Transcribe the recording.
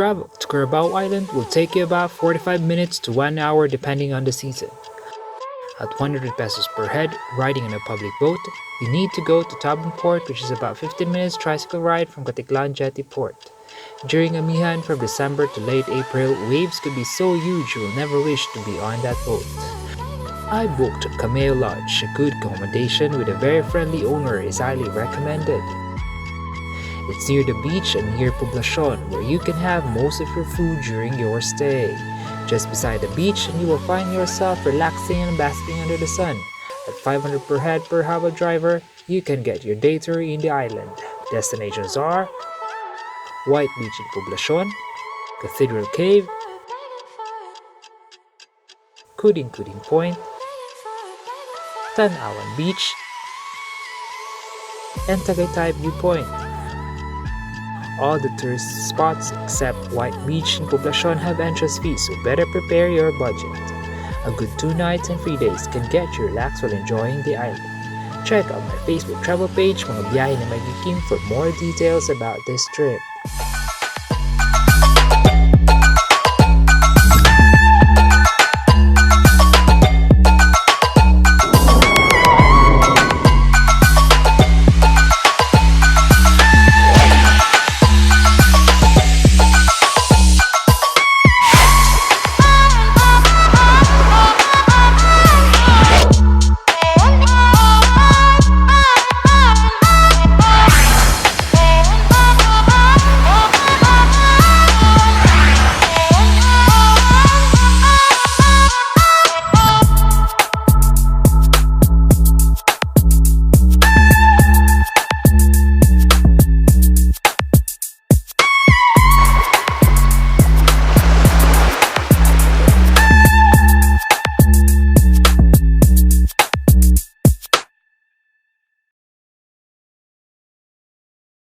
Travel to Carabao Island will take you about 45 minutes to 1 hour depending on the season. At 100 pesos per head, riding on a public boat, you need to go to Tabon Port, which is about 15 minutes tricycle ride from Caticlan Jetty Port. During Amihan from December to late April, waves could be so huge you will never wish to be on that boat. I booked Kameo Lodge, a good accommodation with a very friendly owner is highly recommended. It's near the beach and near Poblacion, where you can have most of your food during your stay. Just beside the beach, and you will find yourself relaxing and basking under the sun. At 500 per head per habal driver, you can get your day tour in the island. Destinations are White Beach in Poblacion, Cathedral Cave, Kuding Point, Tanawan Beach, and Tagaytay Viewpoint. All the tourist spots except White Beach and Poblacion have entrance fees, so better prepare your budget. A good 2 nights and 3 days can get you relaxed while enjoying the island. Check out my Facebook travel page, Mga Biyahe na Magikim, for more details about this trip.